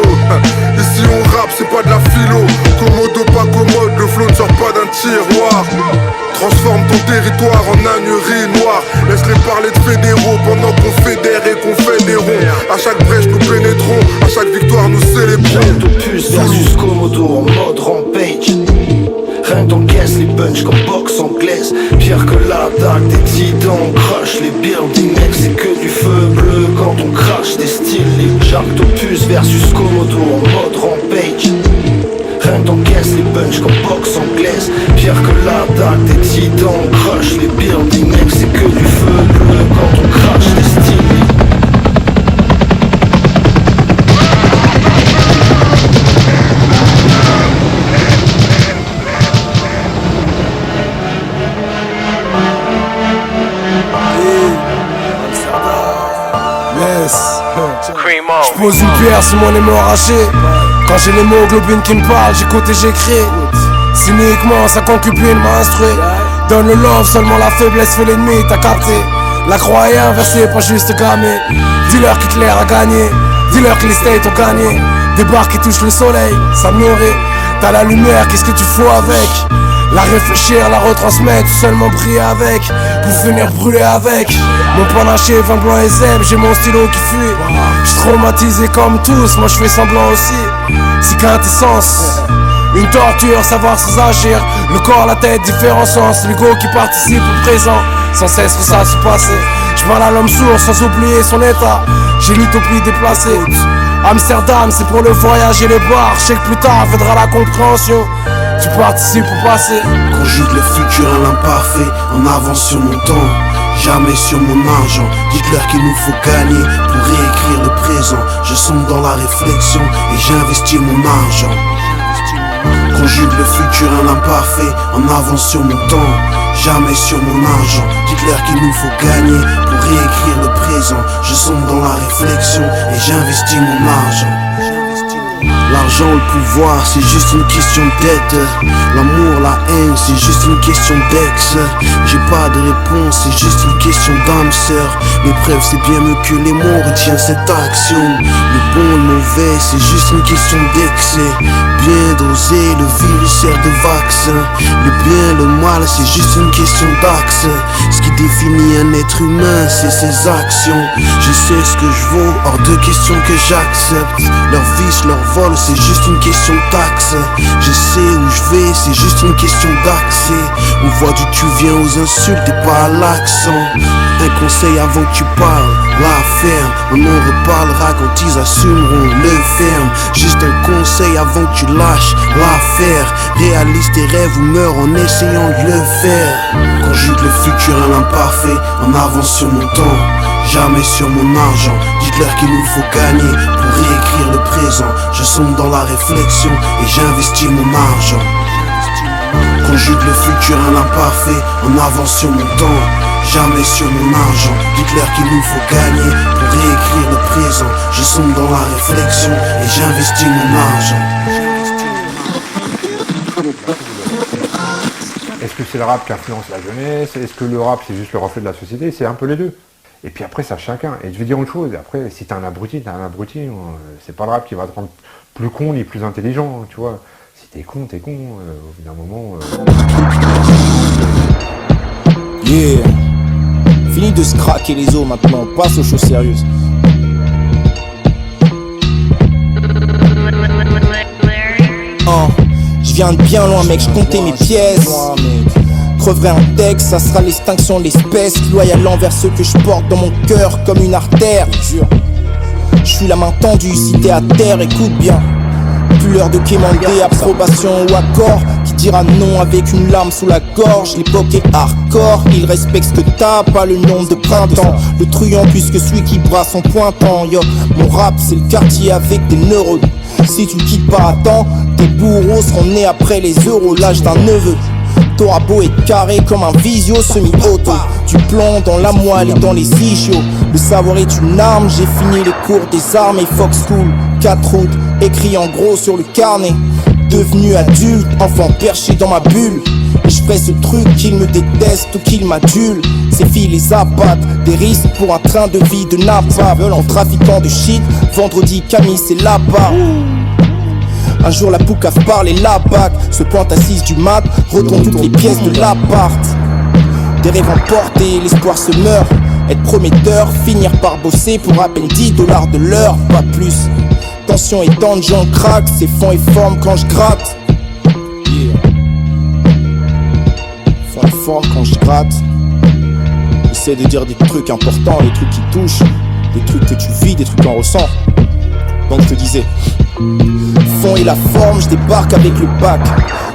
Ici on rappe, c'est pas de la philo. Komodo pas commode, le flow ne sort pas d'un tiroir. Transforme ton territoire en ânerie noire. Laisse-les parler de fédéraux pendant qu'on fédère et qu'on fait des ronds. À chaque brèche nous pénétrons, à chaque victoire nous célébrons. J'Arctopus versus Komodo en mode rampage. Rien que t'encaisses les punchs comme boxe anglaise. Pire que l'attaque des titans, crush les buildings, mec, c'est que du feu bleu quand on crache des styles libres. J'Arctopus versus Komodo en mode rampage. Rien t'encaisse les punch comme boxe anglaise. Pire que l'attaque des titans, on crush les buildings. Mec c'est que du feu bleu quand on crache des styles libres. J'pose une pierre sur mon émo arraché. Quand j'ai l'hémoglobine qui me parle, j'écoute et j'écris. Cyniquement, sa concubine m'a instruit. Donne le love, seulement la faiblesse fait l'ennemi, t'as capté. La croix est inversée, pas juste gammée. Dis-leur qu'Hitler a gagné, dis-leur que les States ont gagné. Des barres qui touchent le soleil, ça me nourrit. T'as la lumière, qu'est-ce que tu fous avec? La réfléchir, la retransmettre, seulement briller avec. Pour venir brûler avec. Mon panaché, vin blanc et zèbre, j'ai mon stylo qui fuit. J'suis traumatisé comme tous, moi j'fais semblant aussi. C'est quintessence, une torture, savoir sans agir. Le corps, la tête, différents sens. L'ego qui participe au présent, sans cesse ça se passer. J'parle à l'homme sourd sans oublier son état. J'ai l'utopie déplacée. Amsterdam, c'est pour le voyage et les bars. Je sais que plus tard viendra la compréhension. Tu participes au passé. Conjugue le futur à l'imparfait. En avance sur mon temps, jamais sur mon argent. Dites-leur qu'il nous faut gagner pour réécrire le présent. Je sombre dans la réflexion et j'investis mon argent. Conjugue le futur à l'imparfait. En avance sur mon temps, jamais sur mon argent. Dites-leur qu'il nous faut gagner pour réécrire le présent. Je sombre dans la réflexion et j'investis mon argent. L'argent, le pouvoir, c'est juste une question d'aide. L'amour, la haine, c'est juste une question d'ex. J'ai pas de réponse, c'est juste une question d'âme sœur. L'épreuve, c'est bien mieux que les mots, retiens cette action. Le bon, le mauvais, c'est juste une question d'excès. Bien dosé, le virus sert de vaccin. Le bien, le mal, c'est juste une question d'axe. Ce qui définit un être humain, c'est ses actions. Je sais ce que je vaux, hors de question que j'accepte. Leur vice, leur vol, c'est juste une question de taxe. Je sais où je vais, c'est juste une question d'accès. On voit d'où tu viens aux insultes et pas à l'accent. Un conseil avant que tu parles, la ferme. On en reparlera quand ils assumeront le ferme. Juste un conseil avant que tu lâches l'affaire. Réalise tes rêves ou meurs en essayant de le faire. Conjugue le futur à l'imparfait. En avance sur mon temps, jamais sur mon argent. Dites-leur qu'il nous faut gagner pour réécrire le présent. Je sombre dans la réflexion et j'investis mon argent. Conjugue le futur à l'imparfait. En avance sur mon temps, jamais sur mon argent. Dites-leur qu'il nous faut gagner pour réécrire le présent. Je sombre dans la réflexion et j'investis mon argent. Est-ce que c'est le rap qui influence la jeunesse? Est-ce que le rap c'est juste le reflet de la société? C'est un peu les deux. Et puis après, ça chacun. Et je vais dire une chose, après, si t'es un abruti, t'es un abruti. C'est pas le rap qui va te rendre plus con ni plus intelligent, tu vois. Si t'es con, au bout d'un moment... Yeah. Fini de se craquer les os maintenant, on passe aux choses sérieuses. Je viens de bien loin mec, je comptais mes pièces. Creverai un texte, ça sera l'extinction de l'espèce. Loyal envers ceux que je porte dans mon cœur comme une artère. Je suis la main tendue, si t'es à terre, écoute bien. Plus l'heure de quémander, approbation ou accord. Qui dira non avec une larme sous la gorge. L'époque est hardcore, il respecte ce que t'as, pas le nombre de printemps. Le truand plus que celui qui brasse son pointant. Yo, mon rap c'est le quartier avec des neurones. Si tu le quittes pas à temps, tes bourreaux seront nés après les euros, l'âge d'un neveu. T'auras beau être carré comme un visio semi-auto. Du plomb dans la moelle et dans les ischios. Le savoir est une arme, j'ai fini les cours des armes et Fox School 4 août, écrit en gros sur le carnet. Devenu adulte, enfant perché dans ma bulle. Et je fais ce truc qu'il me déteste ou qu'il m'adule. Ces filles les abattent, des risques pour un train de vie de Napa. En trafiquant de shit, vendredi Camille c'est là-bas. Un jour la poucave parle et la bague se pointe à 6 du mat, retourne toutes les pièces de l'appart. Des rêves emportés, l'espoir se meurt. Être prometteur, finir par bosser pour à peine $10 de l'heure, pas plus. Tension et j'en craque, c'est fond et forme quand je gratte. Yeah. Fond et forme quand je gratte. J'essaie de dire des trucs importants, des trucs qui touchent, des trucs que vis des trucs en ressent. Donc je te disais, fond et la forme, je débarque avec le bac.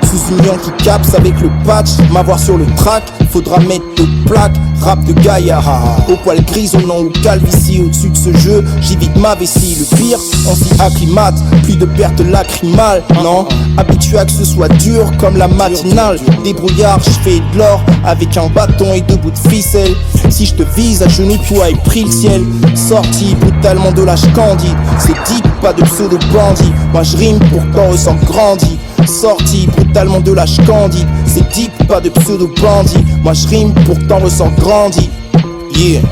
Sous une qui capse avec le patch, m'avoir sur le track, faudra mettre de plaques, rap de gaillard. Au poil grisonnant ou calvitie au-dessus de ce jeu, j'évite ma vessie. Le pire, on s'y acclimate, plus de pertes lacrymales, non. Habitué à que ce soit dur comme la matinale. Débrouillard, je fais de l'or avec un bâton et deux bouts de ficelle. Si je te vise à genoux, toi et pris le ciel. Sorti brutalement de l'âge candide, c'est deep, pas de pseudo bandit. Moi je rime pour qu'on ressente grandi. Sorti brutalement de l'âge candide, c'est deep, pas de pseudo bandit. Moi je rime pour t'en ressens grandi. Yeah.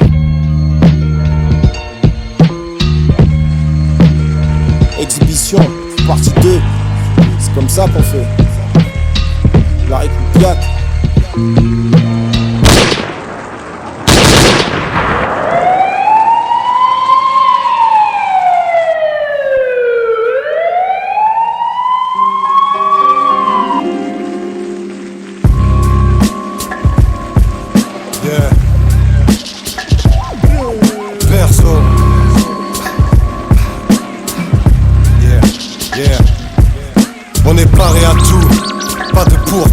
Exhibition, partie 2. C'est comme ça qu'on fait. La République.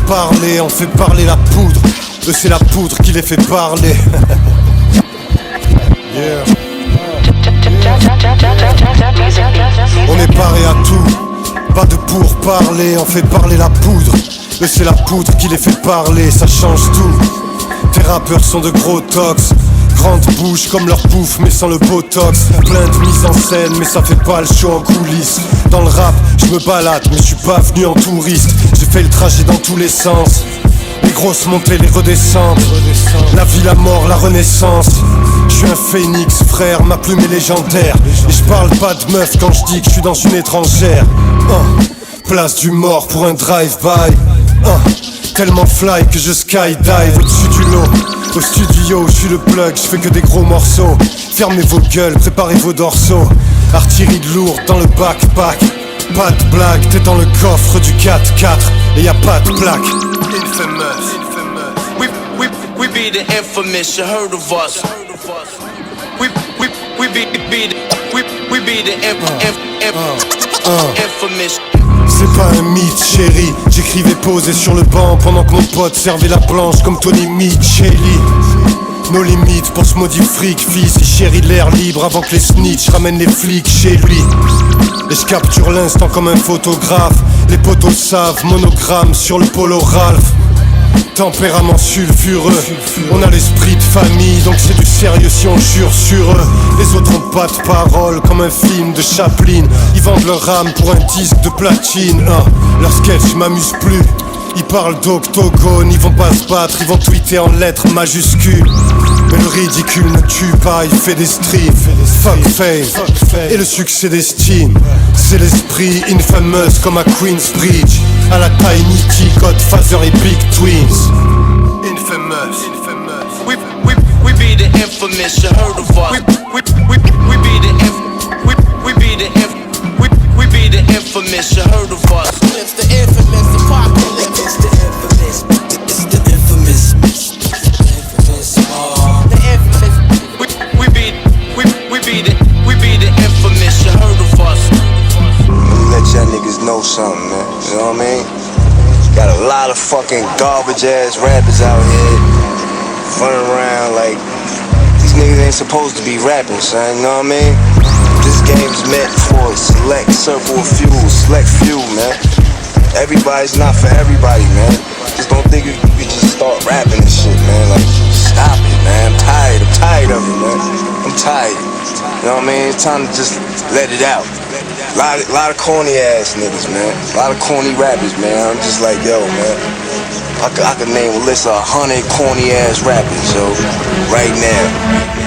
Parler, on fait parler la poudre. Eux c'est la poudre qui les fait parler. Yeah. On est paré à tout, pas de pourparler, on fait parler la poudre. Eux c'est la poudre qui les fait parler, ça change tout. Tes rappeurs sont de gros tox, grande bouche comme leur bouffe mais sans le botox. Plein de mise en scène mais ça fait pas le show en coulisses. Dans le rap je me balade mais je suis pas venu en touriste. J'ai fait le trajet dans tous les sens, les grosses montées, les redescentes, la vie, la mort, la renaissance. Je suis un phénix frère, ma plume est légendaire. Et je parle pas de meuf quand je dis que je suis dans une étrangère. Place du mort pour un drive-by. Tellement fly que je skydive au-dessus du lot. Au studio, je suis le plug, je fais que des gros morceaux. Fermez vos gueules, préparez vos dorsaux. Artillerie lourde dans le backpack. Pas de blague, t'es dans le coffre du 4x4 et y a pas de plaque. Infamous. We be the infamous, you heard of us. We be the infamous. C'est pas un mythe chéri, j'écrivais posé sur le banc pendant que mon pote servait la planche comme Tony Micheli. Nos limites pour ce maudit fric, fils, il chérit l'air libre avant que les snitch ramènent les flics chez lui. Et je capture l'instant comme un photographe, les potos savent, monogramme sur le polo Ralph. Tempérament sulfureux, on a l'esprit de famille, donc c'est du sérieux si on jure sur eux. Les autres ont pas de parole, comme un film de Chaplin. Ils vendent leur âme pour un disque de platine. Leur sketch m'amuse plus, ils parlent d'octogone. Ils vont pas se battre, ils vont tweeter en lettres majuscules. Mais le ridicule ne tue pas, il fait des streams. Fuck fame, et le succès d'estime. C'est l'esprit infamous comme à Queensbridge. À la Tiny T, Godfather et Big Twins. Infamous. We be the infamous, you heard of us. We be the infamous, you heard of us. It's the infamous apocalypse. It's the infamous. It's the infamous. The infamous. We be the infamous, you heard of us. Let y'all niggas know something, man. You know what I mean? Got a lot of fucking garbage ass rappers out here running around like these niggas ain't supposed to be rapping, son. You know what I mean? This game's meant for a select circle of select few, man. Everybody's not for everybody, man. Just don't think you can just start rapping and shit, man. Like, stop it, man. I'm tired of it, man. I'm tired. You know what I mean? It's time to just let it out. Lot of corny ass niggas, man. A lot of corny rappers, man. I'm just like, yo, man. I could name a list of 100 corny ass rappers, yo, right now.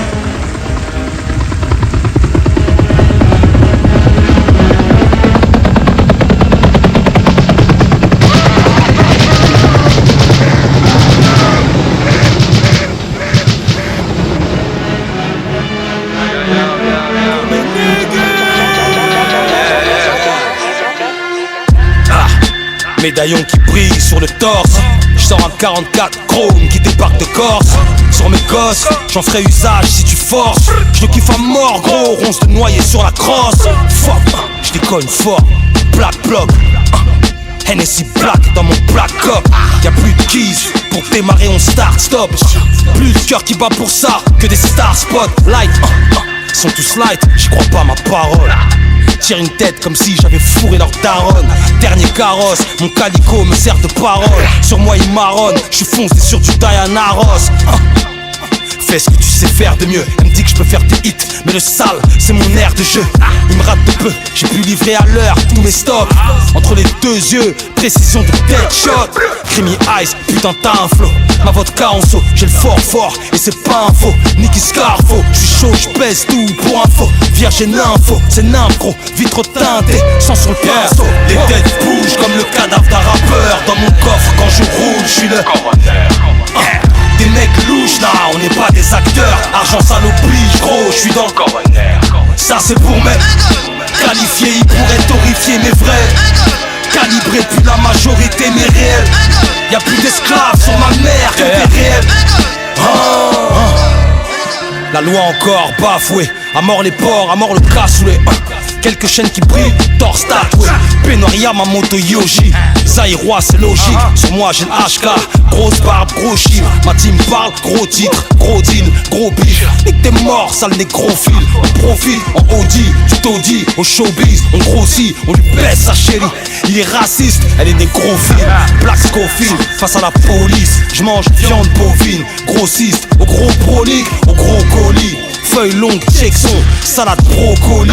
Médaillon qui brille sur le torse. Je sors un 44 chrome qui débarque de Corse. Sur mes gosses, j'en ferai usage si tu forces. Je le kiffe à mort, gros, ronce de noyer sur la crosse. Fuck, je déconne fort, Black Block. Hennessy Black dans mon Black Cup. Y'a plus de keys, pour démarrer on start stop. Plus de cœur qui bat pour ça que des star spots. Light, sont tous light, j'y crois pas à ma parole. Tire une tête comme si j'avais fourré leur daronne. Dernier carrosse, mon calico me sert de parole. Sur moi il marronne, j'suis foncé sur du Diana Ross. Fais ce que tu sais faire de mieux. Elle me dit que je peux faire des hits, mais le sale, c'est mon air de jeu. Il me rate de peu, j'ai pu livrer à l'heure tous mes stocks. Entre les deux yeux, précision de deadshot. Creamy Ice, putain t'as un flow. Ma vodka en saut, j'ai le fort et c'est pas un faux. Nicky Scarfo, j'suis chaud, j'pèse tout pour info. Vierge et nympho, c'est n'impro, vitre teinté, sans sur le pinceau. Les têtes bougent comme le cadavre d'un rappeur. Dans mon coffre quand je roule, j'suis le des mecs louches, là, on n'est pas des acteurs. Argent ça l'oblige, gros, je suis dans le coroner. Ça c'est pour mes qualifiés, ils pourraient torréfier mes vrais. Calibré plus la majorité, mais réel. Y'a plus d'esclaves sur ma mère que des réels. La loi encore bafouée. À mort les porcs, à mort le cassoulet. Quelques chaînes qui brillent, torse tatoué. Penoria, ma moto Yoshi. Zaïrois, c'est logique. Sur moi, j'ai le HK. Grosse barbe, gros chiffre. Ma team parle, gros titre, gros deal, gros bif. Et que t'es mort, sale nécrophile. On profite en Audi, du taudis, au showbiz. On grossit, on lui baisse sa chérie. Il est raciste, elle est nécrophile. Black Scofield, face à la police. Je mange viande bovine, grossiste. Au gros prolique, au gros colis. Feuille longue, Jackson, salade brocoli.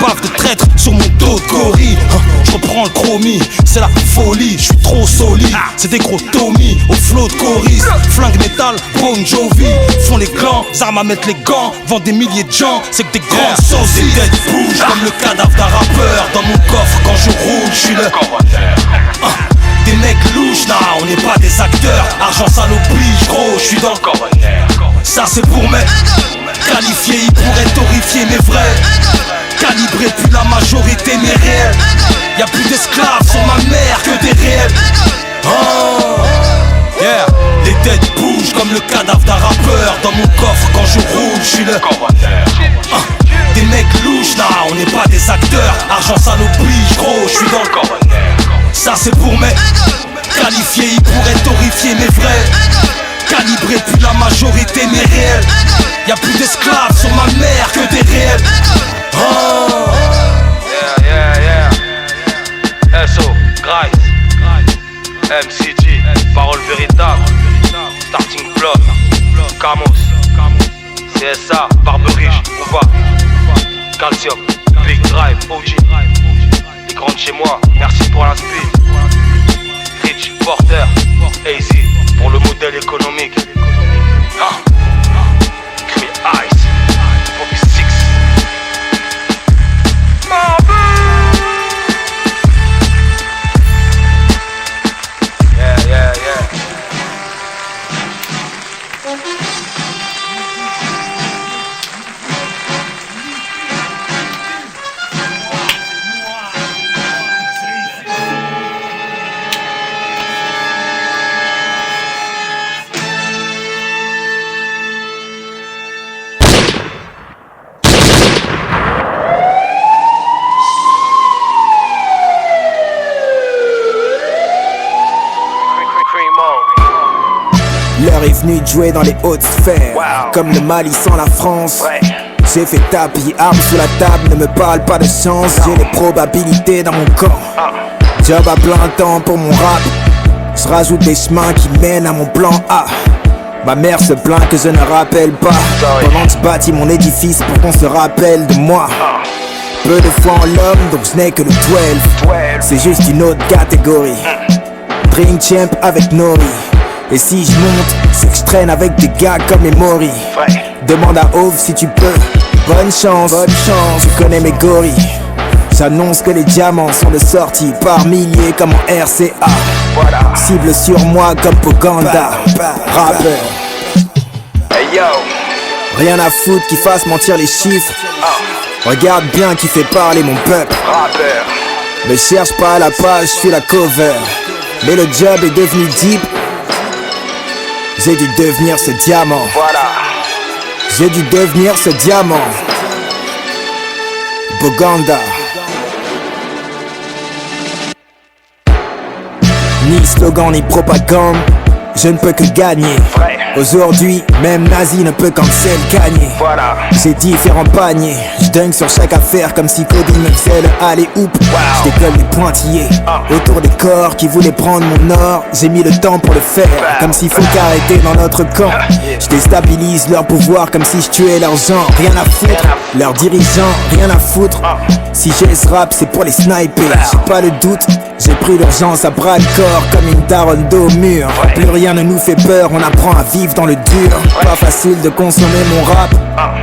Bave de traître sur mon dos de gorille. Je reprends le chromie, c'est la folie. Je suis trop solide, c'est des gros Tommy. Au flot de choris, flingue métal, Bon Jovi. Font les clans, armes à mettre les gants. Vendent des milliers de gens, c'est que des grands saucisses. Les têtes bougent comme le cadavre d'un rappeur. Dans mon coffre quand je roule, je suis le des mecs louches, là, on n'est pas des acteurs. Argent ça l'oblige, gros, je suis dans le coroner. Ça c'est pour mes qualifiés, ils pourraient torréfier mes vrais. Calibré plus la majorité, mais réel. Y'a plus d'esclaves sur ma mère que des réels. Yeah, les têtes bougent comme le cadavre d'un rappeur. Dans mon coffre quand je roule, je suis le des mecs louches, là, on n'est pas des acteurs. Argent ça l'oblige, gros, je suis dans le coroner. Ça c'est pour mes qualifiés, ils pourraient torréfier mes vrais. Calibré plus la majorité, mais réel. Y'a plus d'esclaves sur ma mère que des réels. SO, Grice, MCG, parole véritable. Starting Block, Camos, CSA, Barberiche, Ouva, Calcium, Big Drive, OG. Les grandes chez moi, merci pour l'inspi. Rich, Porter, AZ, pour le modèle économique. Creamy Ice, Bobby Six. Yeah. L'heure est venue de jouer dans les hautes sphères. Comme le Mali sans la France. J'ai fait tapis, armes sous la table, ne me parle pas de chance. J'ai les probabilités dans mon camp. Job à plein temps pour mon rap. Je rajoute des chemins qui mènent à mon plan A. Ma mère se plaint que je ne rappelle pas. Pendant que je bâtis mon édifice pour qu'on se rappelle de moi. Peu de foi en l'homme, donc je n'ai que le 12. C'est juste une autre catégorie. Drink champ avec Nori. Et si je monte, c'est que je traîne avec des gars comme les Mori. Demande à Ove si tu peux. Bonne chance, tu connais mes gorilles. J'annonce que les diamants sont de sortie par milliers comme en RCA. Cible sur moi comme Poganda. Rappeur. Rien à foutre qui fasse mentir les chiffres. Regarde bien qui fait parler mon peuple. Me cherche pas à la page, je suis la cover. Mais le job est devenu deep. J'ai dû devenir ce diamant. Voilà. J'ai dû devenir ce diamant. Boganda. Ni slogan ni propagande, je ne peux que gagner. Aujourd'hui, même nazi ne peut cancel gagner. Voilà. J'ai différents paniers, je dingue sur chaque affaire comme si Kobe me faisait le alley-oop. Je décolle les pointillés autour des corps qui voulaient prendre mon or. J'ai mis le temps pour le faire, comme s'il faut qu'arrêter dans notre camp. Je déstabilise leur pouvoir comme si je tuais leurs gens. Rien à foutre, leurs dirigeants, rien à foutre. Si j'ai ce rap, c'est pour les sniper. J'ai pas le doute, j'ai pris l'urgence à bras le corps comme une daronne dos au mur. Plus rien ne nous fait peur, on apprend à vivre dans le dur. Pas facile de consommer mon rap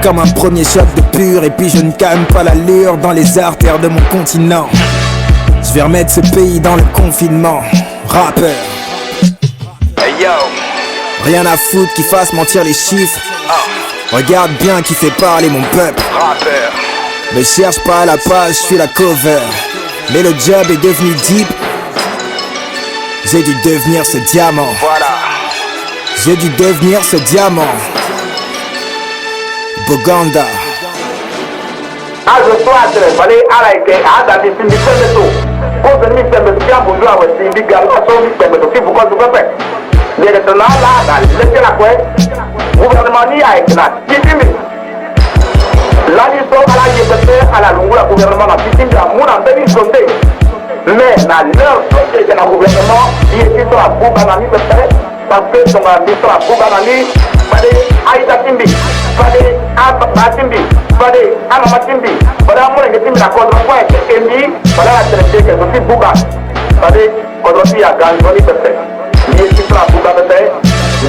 comme un premier choc de pur. Et puis je ne calme pas l'allure dans les artères de mon continent. Je vais remettre ce pays dans le confinement. Rappeur. Hey yo. Rien à foutre qui fasse mentir les chiffres. Regarde bien qui fait parler mon peuple. Rappeur. Me cherche pas à la page, je suis la cover. Mais le job est devenu deep. J'ai dû devenir ce diamant. Voilà. J'ai dû devenir ce diamant. Boganda. Mais na leur société dans le gouvernement, il est sur la Boubanani parce que son ami sur la Boubanani, fallait Aïda Timbi, fallait Abba Timbi, fallait Amama Timbi, fallait Amour et Timbi la contre-point et Emi, fallait la traité que je suis Bouba, fallait contre-point à Ganzoni peut-être. Il est sur la Boubanani,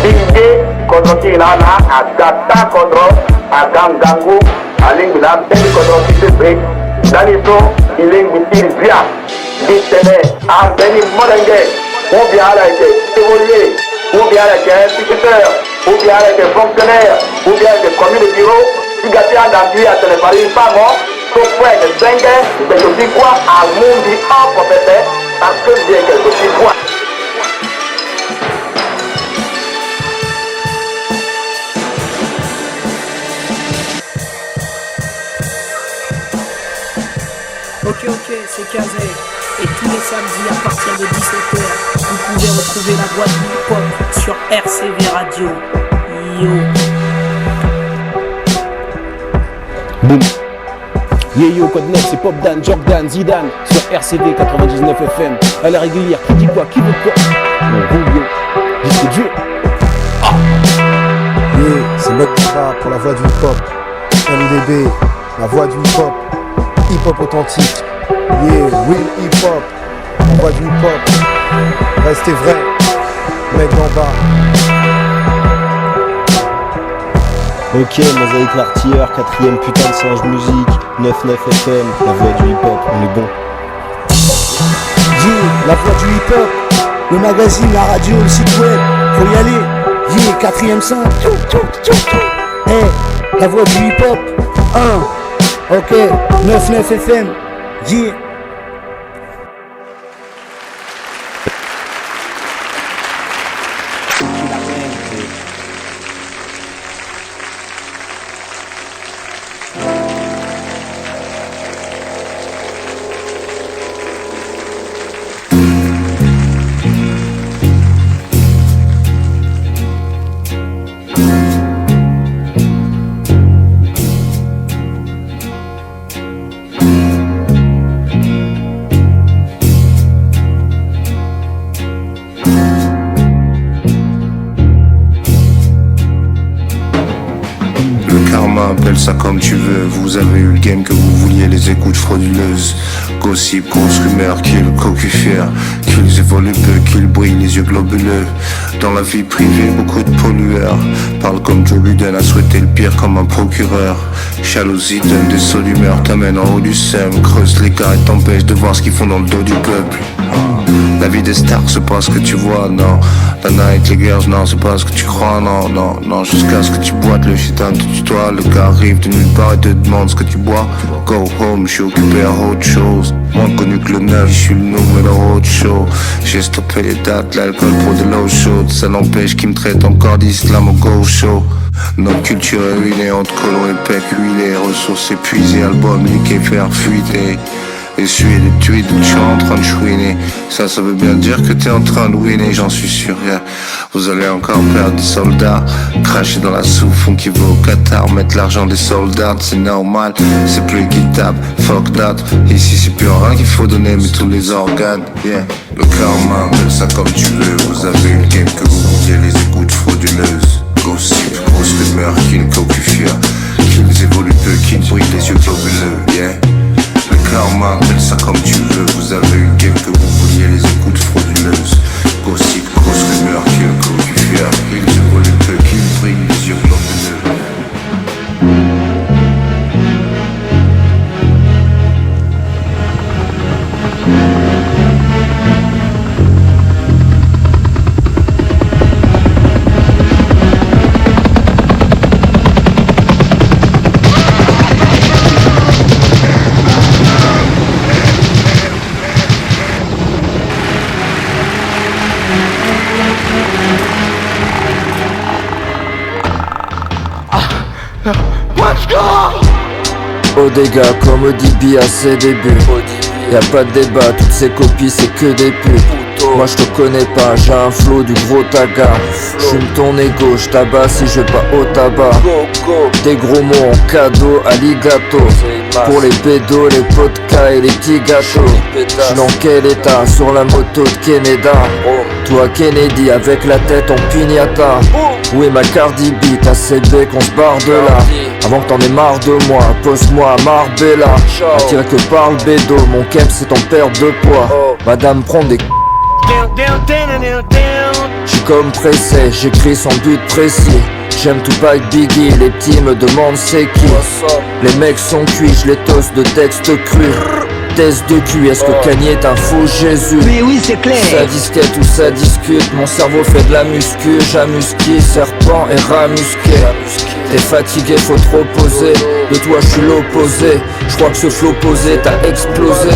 l'idée contre-point à Gata contre à Gangangu, à Lingula, Télé contre-point dans les sons, il est une via. Ditene, Anthony Molengue, ou bien avec évolué, ou bien avec instituteur, ou bien avec fonctionnaire, ou bien avec commis de bureau, qui gâte à d'enduit à téléphoner pas mort, sauf point de 5 ans, mais je dis quoi à mon dit en propriétaire, parce que bien que je dis quoi. Ok, c'est Kazé. Et tous les samedis à partir de 17h, vous pouvez retrouver la boîte du hip-hop sur RCV Radio. Yo. Boum. Yo, code 9, c'est Pop Dan, Jordan, Zidane sur RCV 99 FM. À la régulière, qui dit quoi, qui veut quoi? Mon Rouillon, disque Dieu. Yeah, c'est Mokra pour la voix du hip-hop. MDB, la voix du hip-hop. Hip-hop authentique. Yeah, real hip-hop. On voit du hip-hop. Restez vrai, mec d'en bas. Ok, Mosaïque l'artilleur, 4ème putain de singe musique, 99 FM, la voix du hip-hop, on est bon. Yeah, la voix du hip-hop, le magazine, la radio, le site web, faut y aller. Yeah, 4ème singe. Hey, la voix du hip-hop, 1. Ok, 99 FM. Yeah. Appelle ça comme tu veux, vous avez eu le game que vous vouliez, les écoutes frauduleuses. Gossip, grosse rumeur, kill, cocu fier, qu'ils évoluent peu, qu'ils brillent, les yeux globuleux. Dans la vie privée, beaucoup de pollueurs. Parle comme Joe Biden, a souhaité le pire comme un procureur. Jalousie donne des sauts d'humeur, t'amène en haut du sem. Creuse l'écart et t'empêche de voir ce qu'ils font dans le dos du peuple. La vie des stars, c'est pas ce que tu vois, non. La night, les girls, non, c'est pas ce que tu crois, non, non, non. Jusqu'à ce que tu boites, le shit te tutoie. Le gars arrive de nulle part et te demande ce que tu bois. Go home, je suis occupé à autre chose. Moins connu que le 9, je suis le numéro de show. J'ai stoppé les dates, l'alcool pour de l'eau chaude. Ça n'empêche qu'ils me traitent encore d'islam au gaucho. Notre culture est ruinée, entre colons et pecs huilés. Ressources épuisées, albums liqués, faire fuiter. Essuyer des tweets où tu es en train de chouiner. Ça veut bien dire que t'es en train de ruiner, j'en suis sûr, yeah. Vous allez encore perdre des soldats. Cracher dans la soupe, font qui va au Qatar. Mettre l'argent des soldats, c'est normal. C'est plus équitable, fuck that. Ici c'est plus rien qu'il faut donner, mais tous les organes, yeah. Le karma, appelle ça comme tu veux. Vous avez une game que vous vouliez, les écoutes frauduleuses. Gossip, grosse rumeur, qu'ils cocufient. Qu'ils évoluent peu, qu'ils brillent les yeux globuleux, yeah. Le karma, appelle ça comme tu veux. Vous avez une game que vous vouliez, les écoutes frauduleuses. Gossip, grosse rumeur, qu'ils cocufient. Qu'ils évoluent peu, qu'ils brillent les yeux globuleux. Oh dégâts, comme Odibi à ses débuts. Y'a pas de débat, toutes ces copies c'est que des putes. Moi je te connais pas, j'ai un flow du gros taga. J'fume ton ego, j'tabasse si je vais pas au tabac. Des gros mots en cadeau, alligato. Pour les pédos, les podcasts et les petits gâteaux. J'suis dans quel état, sur la moto de Keneda. Toi Kennedy avec la tête en piñata. Oui ma Cardi B, t'as CB qu'on se barre de là. Avant que t'en aies marre de moi, pose-moi à Marbella. Attiré que par le bédo, mon kemp c'est en perte de poids. Madame prend des j'suis comme pressé, j'écris sans but précis. J'aime Tupac, Biggie, les petits me demandent c'est qui. Les mecs sont cuits, j'les tosse de texte cru. Test de cul, est-ce que Kanye est un faux Jésus? Mais oui c'est clair. Ça disquette ou ça discute, mon cerveau fait de la muscu. J'amuse qui, serpent et ramusqué. T'es fatigué, faut te reposer. De toi je suis l'opposé. J'crois que ce flow posé t'a explosé.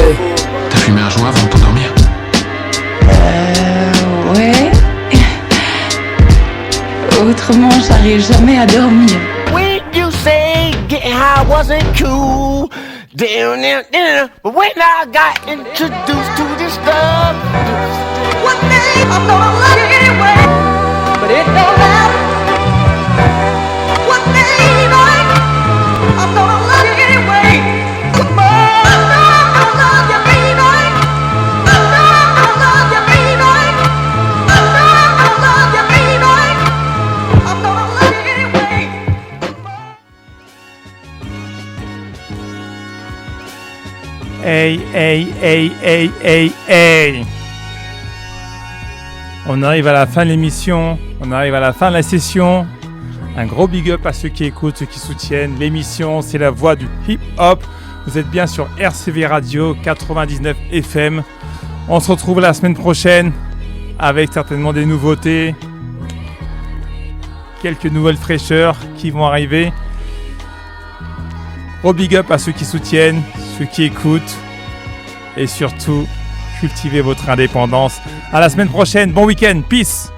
T'as fumé un joint avant de t'endormir? Ouais. Autrement j'arrive jamais à dormir. When you say getting high wasn't cool, down, but when I got introduced to this stuff, one day I'm gonna love you anyway, but it don't matter. One day, baby, I'm gonna love you anyway. Come on, I know I'm gonna love you, baby. I know I'm gonna love you, baby. I know I'm gonna love you, baby. I'm gonna love you anyway. Hey, hey, hey, hey, hey, hey. On arrive à la fin de l'émission, on arrive à la fin de la session. Un gros big up à ceux qui écoutent, ceux qui soutiennent l'émission. C'est la voix du hip-hop. Vous êtes bien sur RCV Radio 99 FM. On se retrouve la semaine prochaine avec certainement des nouveautés. Quelques nouvelles fraîcheurs qui vont arriver. Gros big up à ceux qui soutiennent, ceux qui écoutent. Et surtout, cultivez votre indépendance. À la semaine prochaine. Bon week-end. Peace.